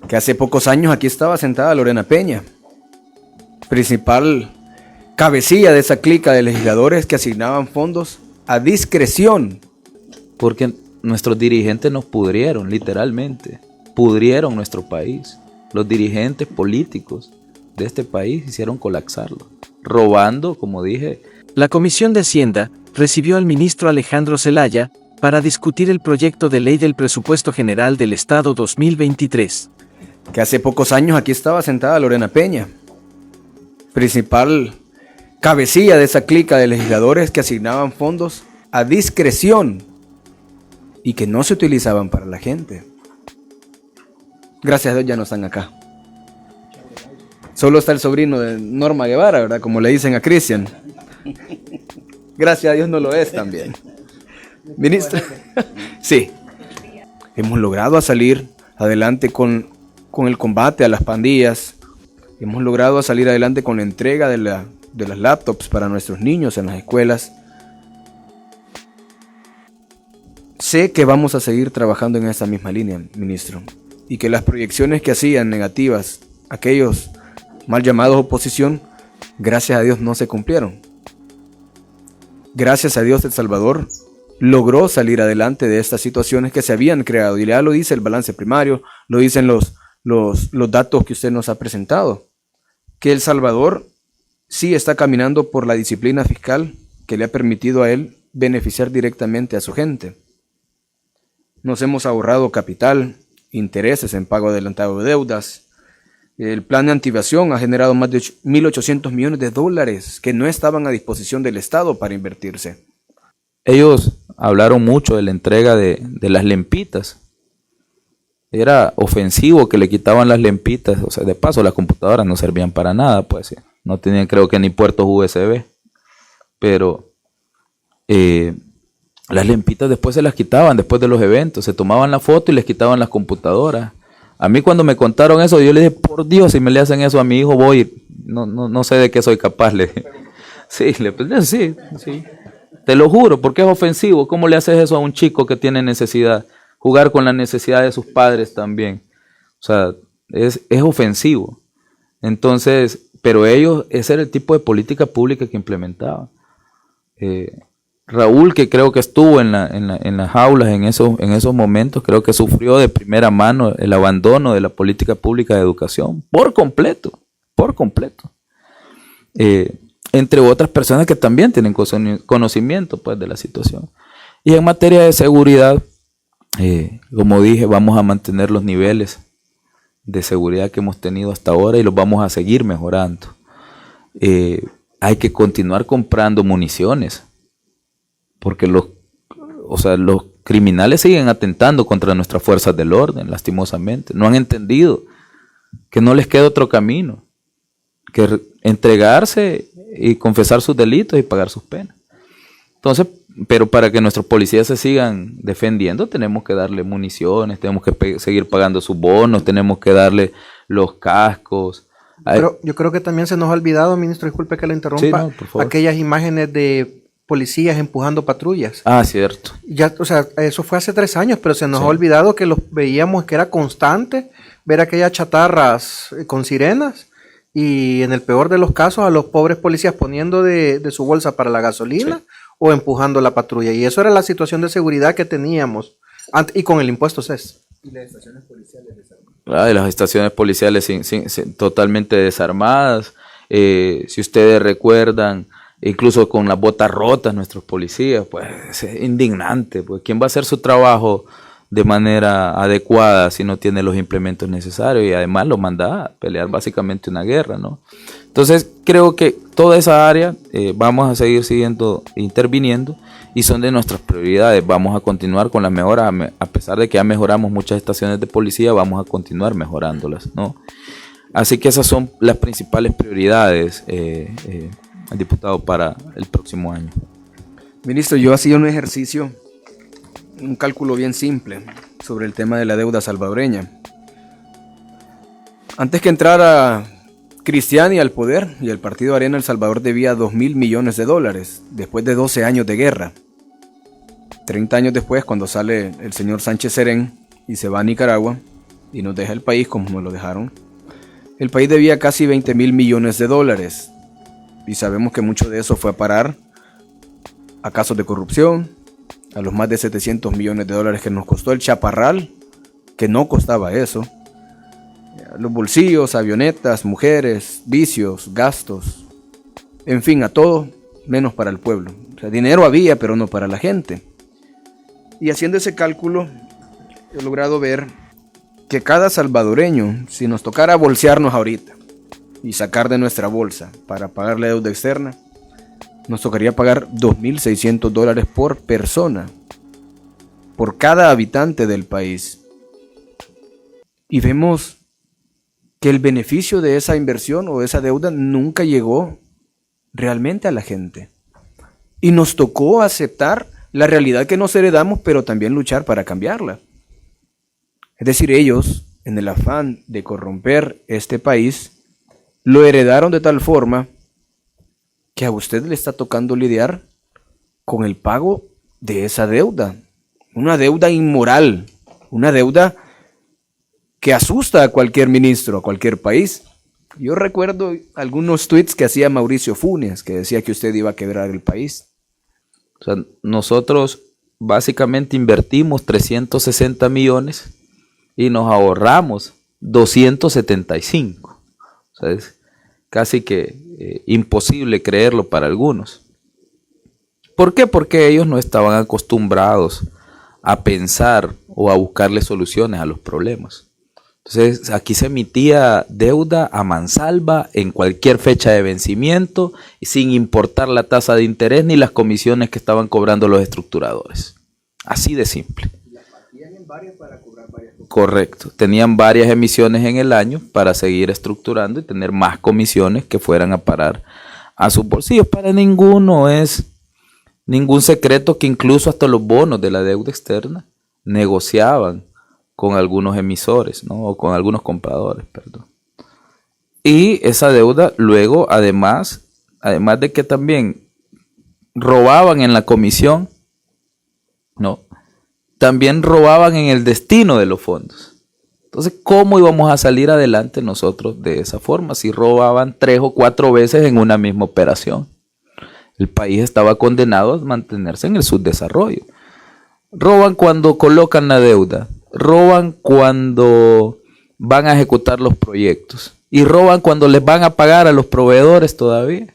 Que hace pocos años aquí estaba sentada Lorena Peña, principal cabecilla de esa clica de legisladores que asignaban fondos a discreción. Porque nuestros dirigentes nos pudrieron, literalmente. Pudrieron nuestro país. Los dirigentes políticos de este país hicieron colapsarlo, robando, como dije. La Comisión de Hacienda recibió al ministro Alejandro Zelaya para discutir el proyecto de ley del Presupuesto General del Estado 2023. Que hace pocos años aquí estaba sentada Lorena Peña, principal cabecilla de esa clica de legisladores que asignaban fondos a discreción y que no se utilizaban para la gente. Gracias a Dios ya no están acá. Solo está el sobrino de Norma Guevara, ¿verdad? Como le dicen a Cristian. Gracias a Dios no lo es también. Ministro, sí, hemos logrado salir adelante con el combate a las pandillas. Hemos logrado salir adelante con la entrega de las laptops para nuestros niños en las escuelas. Sé que vamos a seguir trabajando en esa misma línea, ministro, y que las proyecciones que hacían negativas aquellos mal llamados oposición, gracias a Dios no se cumplieron. Gracias a Dios El Salvador logró salir adelante de estas situaciones que se habían creado, y ya lo dice el balance primario, lo dicen los datos que usted nos ha presentado, que El Salvador sí está caminando por la disciplina fiscal que le ha permitido a él beneficiar directamente a su gente. Nos hemos ahorrado capital, intereses en pago adelantado de deudas. El plan de activación ha generado más de 1.800 millones de dólares que no estaban a disposición del Estado para invertirse. Ellos hablaron mucho de la entrega de las lempitas. Era ofensivo que le quitaban las lempitas. O sea, de paso, las computadoras no servían para nada, pues. No tenían, creo que, ni puertos USB. Pero las lempitas después se las quitaban, después de los eventos. Se tomaban la foto y les quitaban las computadoras. A mí cuando me contaron eso, yo le dije, por Dios, si me le hacen eso a mi hijo, voy. No sé de qué soy capaz. Sí. Te lo juro, porque es ofensivo. ¿Cómo le haces eso a un chico que tiene necesidad? Jugar con la necesidad de sus padres también. O sea, es ofensivo. Entonces, pero ellos, ese era el tipo de política pública que implementaban. Raúl, que creo que estuvo en las aulas en esos momentos, creo que sufrió de primera mano el abandono de la política pública de educación. Por completo. Entre otras personas que también tienen conocimiento, pues, de la situación. Y en materia de seguridad, como dije, vamos a mantener los niveles de seguridad que hemos tenido hasta ahora y los vamos a seguir mejorando. Hay que continuar comprando municiones, porque los criminales siguen atentando contra nuestras fuerzas del orden, lastimosamente. No han entendido que no les queda otro camino que entregarse y confesar sus delitos y pagar sus penas. Entonces, pero para que nuestros policías se sigan defendiendo, tenemos que darle municiones, tenemos que seguir pagando sus bonos, tenemos que darle los cascos. Pero yo creo que también se nos ha olvidado, ministro, disculpe que le interrumpa, sí, no, por favor, aquellas imágenes de policías empujando patrullas. Ah, cierto. Ya, o sea, eso fue hace 3 años, pero se nos ha olvidado que los veíamos, que era constante ver aquellas chatarras con sirenas. Y en el peor de los casos, a los pobres policías poniendo de su bolsa para la gasolina o empujando la patrulla. Y eso era la situación de seguridad que teníamos. Y con el impuesto CES. Y las estaciones policiales desarmadas. Las estaciones policiales totalmente desarmadas. Si ustedes recuerdan, incluso con las botas rotas nuestros policías, pues es indignante. Pues, ¿quién va a hacer su trabajo de manera adecuada si no tiene los implementos necesarios? Y además lo manda a pelear básicamente una guerra, ¿no? Entonces creo que toda esa área vamos a seguir interviniendo y son de nuestras prioridades. Vamos a continuar con las mejoras, a pesar de que ya mejoramos muchas estaciones de policía, vamos a continuar mejorándolas, ¿no? Así que esas son las principales prioridades, diputado, para el próximo año. Ministro, yo hacía un ejercicio, un cálculo bien simple sobre el tema de la deuda salvadoreña. Antes que entrara Cristiani al poder y el partido Arena, El Salvador debía 2.000 millones de dólares después de 12 años de guerra. 30 años después, cuando sale el señor Sánchez Serén y se va a Nicaragua y nos deja el país como nos lo dejaron. El país debía casi 20.000 millones de dólares y sabemos que mucho de eso fue a parar a casos de corrupción, a los más de 700 millones de dólares que nos costó el Chaparral, que no costaba eso, a los bolsillos, avionetas, mujeres, vicios, gastos, en fin, a todo menos para el pueblo. O sea, dinero había, pero no para la gente. Y haciendo ese cálculo, he logrado ver que cada salvadoreño, si nos tocara bolsearnos ahorita y sacar de nuestra bolsa para pagar la deuda externa, nos tocaría pagar $2.600 por persona, por cada habitante del país. Y vemos que el beneficio de esa inversión o de esa deuda nunca llegó realmente a la gente. Y nos tocó aceptar la realidad que nos heredamos, pero también luchar para cambiarla. Es decir, ellos, en el afán de corromper este país, lo heredaron de tal forma que a usted le está tocando lidiar con el pago de esa deuda. Una deuda inmoral, una deuda que asusta a cualquier ministro, a cualquier país. Yo recuerdo algunos tweets que hacía Mauricio Funes, que decía que usted iba a quebrar el país. O sea, nosotros básicamente invertimos 360 millones y nos ahorramos 275. O sea, es casi que imposible creerlo para algunos. ¿Por qué? Porque ellos no estaban acostumbrados a pensar o a buscarle soluciones a los problemas. Entonces, aquí se emitía deuda a mansalva en cualquier fecha de vencimiento, sin importar la tasa de interés ni las comisiones que estaban cobrando los estructuradores. Así de simple. Correcto. Tenían varias emisiones en el año para seguir estructurando y tener más comisiones que fueran a parar a sus bolsillos. Para ninguno es ningún secreto que incluso hasta los bonos de la deuda externa negociaban con algunos emisores, ¿no? O con algunos compradores, perdón. Y esa deuda luego, además de que también robaban en la comisión, ¿no? También robaban en el destino de los fondos. Entonces, ¿cómo íbamos a salir adelante nosotros de esa forma si robaban 3 o 4 veces en una misma operación? El país estaba condenado a mantenerse en el subdesarrollo. Roban cuando colocan la deuda, roban cuando van a ejecutar los proyectos y roban cuando les van a pagar a los proveedores todavía.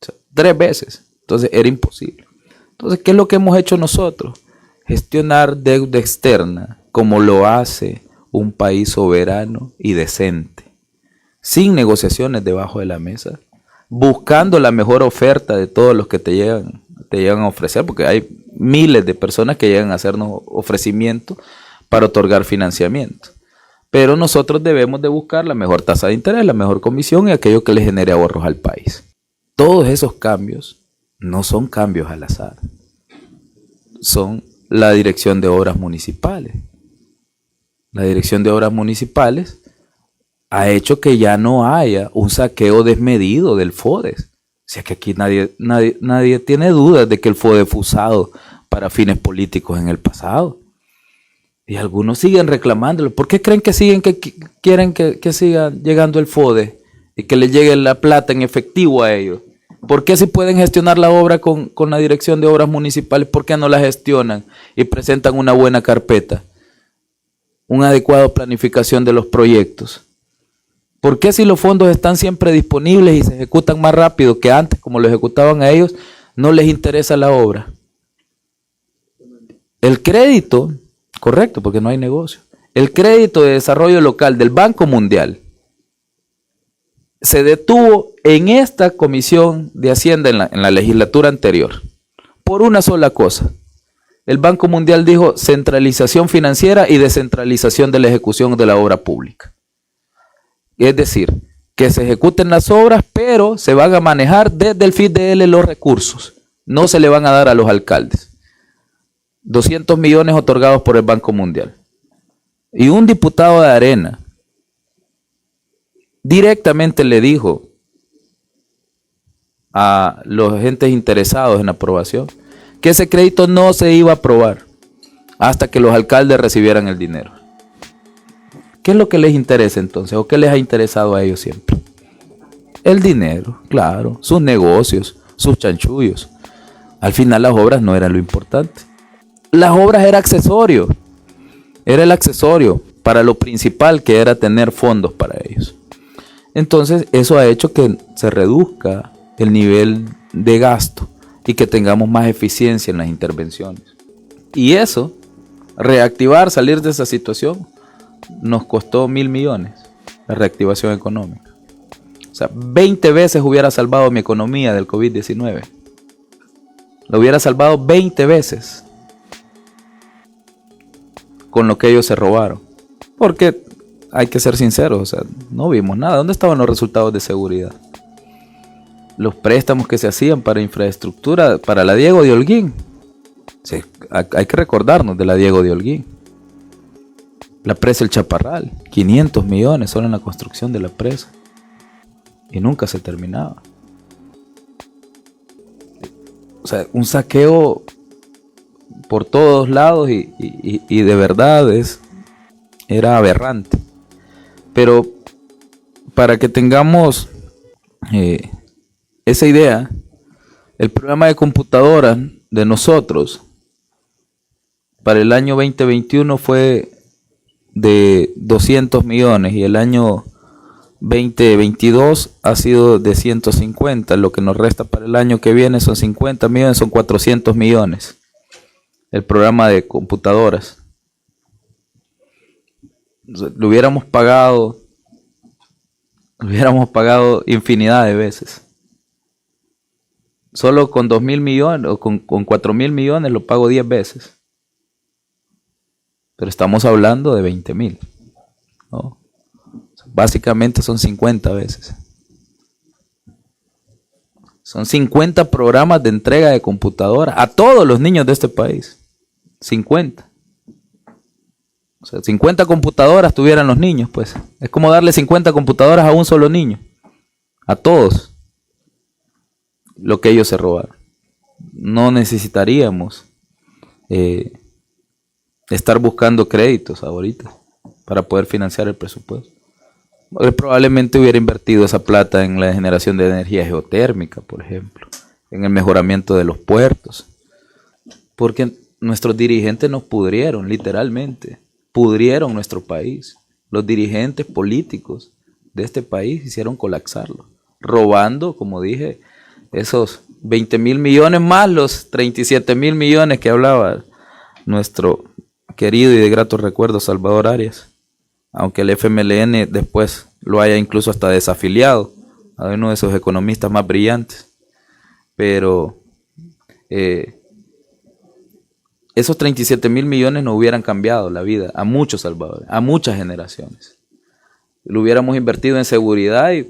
O sea, 3 veces. Entonces era imposible. Entonces, ¿qué es lo que hemos hecho nosotros? Gestionar deuda externa como lo hace un país soberano y decente, sin negociaciones debajo de la mesa, buscando la mejor oferta de todos los que te llegan a ofrecer, porque hay miles de personas que llegan a hacernos ofrecimientos para otorgar financiamiento. Pero nosotros debemos de buscar la mejor tasa de interés, la mejor comisión y aquello que le genere ahorros al país. Todos esos cambios no son cambios al azar, son la Dirección de Obras Municipales. La Dirección de Obras Municipales ha hecho que ya no haya un saqueo desmedido del FODES. O sea que aquí nadie tiene dudas de que el FODES fue usado para fines políticos en el pasado. Y algunos siguen reclamándolo. ¿Por qué creen que quieren que siga llegando el FODES y que les llegue la plata en efectivo a ellos? ¿Por qué si pueden gestionar la obra con la Dirección de Obras Municipales, por qué no la gestionan y presentan una buena carpeta? Una adecuada planificación de los proyectos. ¿Por qué si los fondos están siempre disponibles y se ejecutan más rápido que antes, como lo ejecutaban a ellos, no les interesa la obra? El crédito, correcto, porque no hay negocio. El crédito de desarrollo local del Banco Mundial se detuvo en esta Comisión de Hacienda en la legislatura anterior por una sola cosa. El Banco Mundial dijo centralización financiera y descentralización de la ejecución de la obra pública. Es decir, que se ejecuten las obras, pero se van a manejar desde el FIDL los recursos. No se le van a dar a los alcaldes. 200 millones otorgados por el Banco Mundial. Y un diputado de Arena directamente le dijo a los agentes interesados en la aprobación que ese crédito no se iba a aprobar hasta que los alcaldes recibieran el dinero. ¿Qué es lo que les interesa entonces? ¿O qué les ha interesado a ellos siempre? El dinero, claro, sus negocios, sus chanchullos. Al final las obras no eran lo importante. Las obras era accesorio. Era el accesorio para lo principal, que era tener fondos para ellos. Entonces eso ha hecho que se reduzca el nivel de gasto y que tengamos más eficiencia en las intervenciones. Y eso, reactivar, salir de esa situación, nos costó 1.000 millones, la reactivación económica. O sea, 20 veces hubiera salvado mi economía del COVID-19. Lo hubiera salvado 20 veces con lo que ellos se robaron. Porque hay que ser sinceros, o sea, no vimos nada. ¿Dónde estaban los resultados de seguridad? Los préstamos que se hacían para infraestructura, para la Diego de Holguín. Sí, hay que recordarnos de la Diego de Holguín. La presa El Chaparral, 500 millones solo en la construcción de la presa. Y nunca se terminaba. O sea, un saqueo por todos lados y de verdad era aberrante. Pero para que tengamos esa idea, el programa de computadora de nosotros para el año 2021 fue de 200 millones y el año 2022 ha sido de 150. Lo que nos resta para el año que viene son 50 millones, son 400 millones. El programa de computadoras. Lo hubiéramos pagado infinidad de veces. Solo con 2.000 millones o con 4.000 millones lo pago 10 veces. Pero estamos hablando de 20.000, ¿no? Básicamente son 50 veces. Son 50 programas de entrega de computadora a todos los niños de este país. 50. O sea, 50 computadoras tuvieran los niños, pues. Es como darle 50 computadoras a un solo niño. A todos. Lo que ellos se robaron. No necesitaríamos estar buscando créditos ahorita para poder financiar el presupuesto. Probablemente hubiera invertido esa plata en la generación de energía geotérmica, por ejemplo, en el mejoramiento de los puertos, porque nuestros dirigentes nos pudrieron, literalmente, pudrieron nuestro país. Los dirigentes políticos de este país hicieron colapsarlo, robando, como dije, esos 20.000 millones más los 37.000 millones que hablaba nuestro querido y de grato recuerdo Salvador Arias. Aunque el FMLN después lo haya incluso hasta desafiliado a uno de esos economistas más brillantes. Pero esos 37.000 millones no hubieran cambiado la vida a muchos salvadores, a muchas generaciones. Lo hubiéramos invertido en seguridad y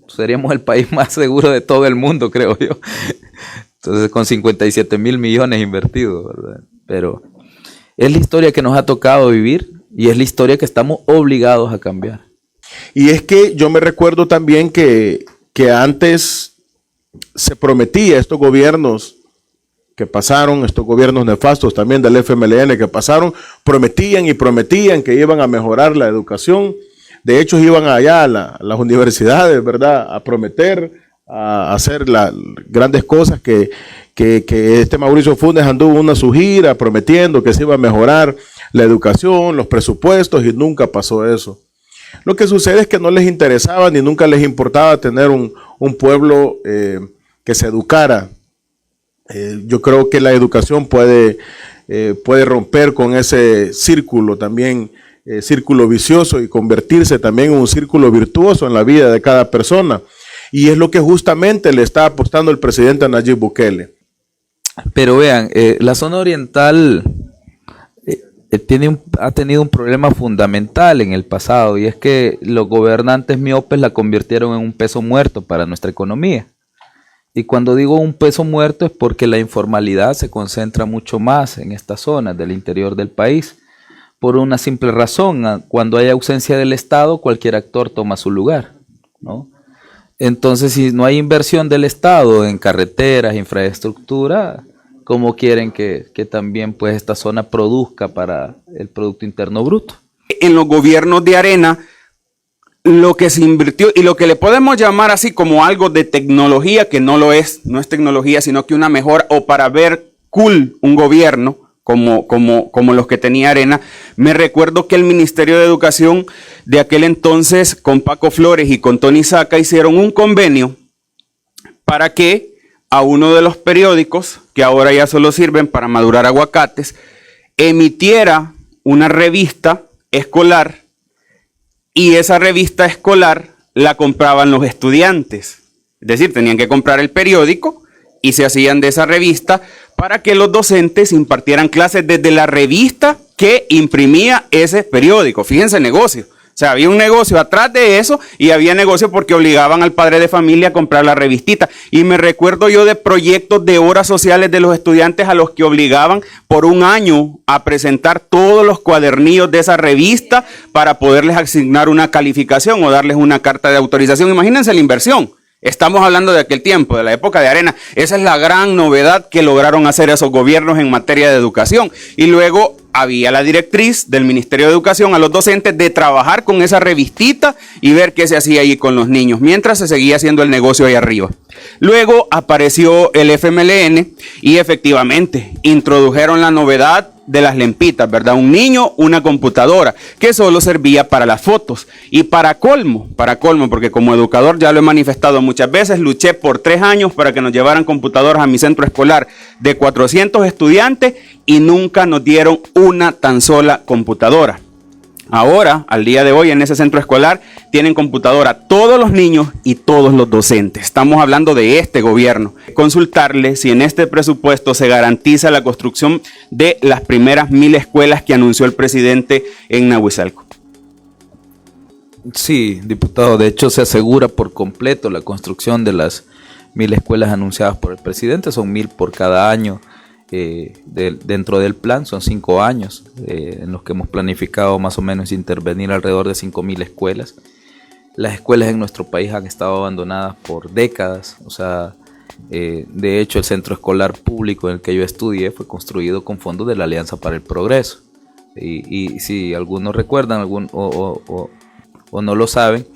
seríamos el país más seguro de todo el mundo, creo yo. Entonces, con 57.000 millones invertidos, ¿verdad? Pero es la historia que nos ha tocado vivir. Y es la historia que estamos obligados a cambiar. Y es que yo me recuerdo también que antes se prometía, estos gobiernos que pasaron, estos gobiernos nefastos también del FMLN que pasaron, prometían y prometían que iban a mejorar la educación. De hecho, iban allá a las universidades, ¿verdad?, a prometer, a hacer las grandes cosas que este Mauricio Funes anduvo una su gira prometiendo que se iba a mejorar la educación, los presupuestos, y nunca pasó eso. Lo que sucede es que no les interesaba ni nunca les importaba tener un pueblo que se educara. Yo creo que la educación puede romper con ese círculo también, círculo vicioso, y convertirse también en un círculo virtuoso en la vida de cada persona. Y es lo que justamente le está apostando el presidente Nayib Bukele. Pero vean, la zona oriental ha tenido un problema fundamental en el pasado, y es que los gobernantes miopes la convirtieron en un peso muerto para nuestra economía. Y cuando digo un peso muerto es porque la informalidad se concentra mucho más en estas zonas del interior del país, por una simple razón: cuando hay ausencia del Estado, cualquier actor toma su lugar, ¿no? Entonces, si no hay inversión del Estado en carreteras, infraestructura, ¿cómo quieren que también pues esta zona produzca para el Producto Interno Bruto? En los gobiernos de Arena, lo que se invirtió y lo que le podemos llamar así como algo de tecnología, que no lo es, no es tecnología, sino que una mejora o para ver cool un gobierno como los que tenía Arena. Me recuerdo que el Ministerio de Educación de aquel entonces, con Paco Flores y con Tony Saca, hicieron un convenio para que a uno de los periódicos, que ahora ya solo sirven para madurar aguacates, emitiera una revista escolar, y esa revista escolar la compraban los estudiantes. Es decir, tenían que comprar el periódico y se hacían de esa revista para que los docentes impartieran clases desde la revista que imprimía ese periódico. Fíjense el negocio. O sea, había un negocio atrás de eso y había negocio porque obligaban al padre de familia a comprar la revistita. Y me recuerdo yo de proyectos de horas sociales de los estudiantes a los que obligaban por un año a presentar todos los cuadernillos de esa revista para poderles asignar una calificación o darles una carta de autorización. Imagínense la inversión. Estamos hablando de aquel tiempo, de la época de Arena. Esa es la gran novedad que lograron hacer esos gobiernos en materia de educación. Y luego había la directriz del Ministerio de Educación a los docentes de trabajar con esa revistita y ver qué se hacía ahí con los niños, mientras se seguía haciendo el negocio ahí arriba. Luego apareció el FMLN y efectivamente introdujeron la novedad de las lempitas, ¿verdad? Un niño, una computadora, que solo servía para las fotos. Y para colmo, porque como educador ya lo he manifestado muchas veces, luché por 3 años para que nos llevaran computadoras a mi centro escolar de 400 estudiantes y nunca nos dieron una tan sola computadora. Ahora, al día de hoy, en ese centro escolar, tienen computadora todos los niños y todos los docentes. Estamos hablando de este gobierno. Consultarle si en este presupuesto se garantiza la construcción de las primeras 1000 escuelas que anunció el presidente en Nahuizalco. Sí, diputado, de hecho se asegura por completo la construcción de las 1000 escuelas anunciadas por el presidente. Son 1000 por cada año. Dentro del plan son 5 años en los que hemos planificado más o menos intervenir alrededor de 5000 escuelas. Las escuelas en nuestro país han estado abandonadas por décadas. O sea, de hecho el centro escolar público en el que yo estudié fue construido con fondos de la Alianza para el Progreso. Y si algunos recuerdan o no lo saben,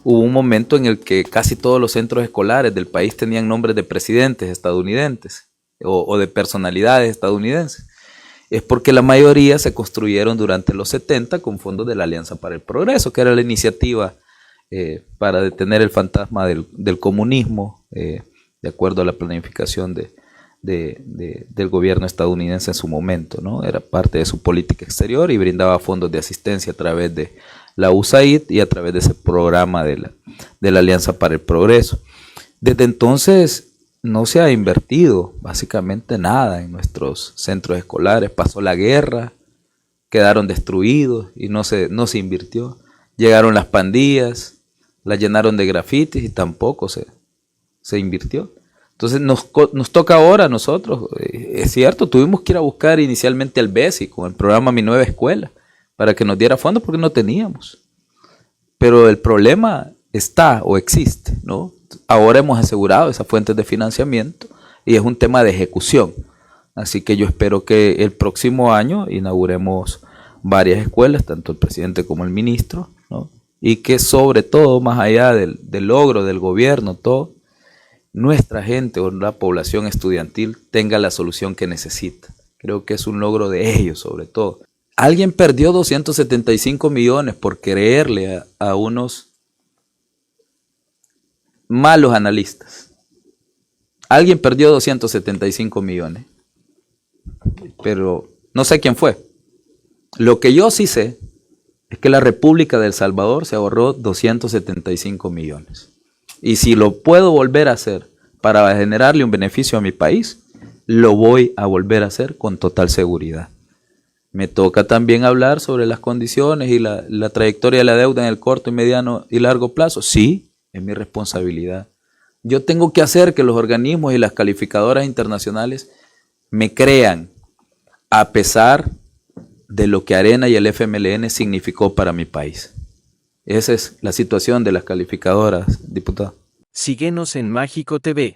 hubo un momento en el que casi todos los centros escolares del país tenían nombres de presidentes estadounidenses o de personalidades estadounidenses. Es porque la mayoría se construyeron durante los 70 con fondos de la Alianza para el Progreso, que era la iniciativa para detener el fantasma del comunismo, de acuerdo a la planificación del gobierno estadounidense en su momento, ¿no? Era parte de su política exterior y brindaba fondos de asistencia a través de la USAID y a través de ese programa de la Alianza para el Progreso. Desde entonces no se ha invertido básicamente nada en nuestros centros escolares. Pasó la guerra, quedaron destruidos y no se invirtió. Llegaron las pandillas, las llenaron de grafitis y tampoco se invirtió. Entonces nos toca ahora a nosotros. Es cierto, tuvimos que ir a buscar inicialmente al BESI con el programa Mi Nueva Escuela para que nos diera fondos porque no teníamos. Pero el problema está o existe, ¿no? Ahora hemos asegurado esas fuentes de financiamiento y es un tema de ejecución. Así que yo espero que el próximo año inauguremos varias escuelas, tanto el presidente como el ministro, ¿no? Y que sobre todo, más allá del logro del gobierno, todo, nuestra gente o la población estudiantil tenga la solución que necesita. Creo que es un logro de ellos sobre todo. Alguien perdió 275 millones por creerle a unos malos analistas. Alguien perdió 275 millones, pero no sé quién fue. Lo que yo sí sé es que la República de El Salvador se ahorró 275 millones. Y si lo puedo volver a hacer para generarle un beneficio a mi país, lo voy a volver a hacer con total seguridad. Me toca también hablar sobre las condiciones y la trayectoria de la deuda en el corto, mediano y largo plazo. Sí, es mi responsabilidad. Yo tengo que hacer que los organismos y las calificadoras internacionales me crean, a pesar de lo que Arena y el FMLN significó para mi país. Esa es la situación de las calificadoras, diputado. Síguenos en Mágico TV.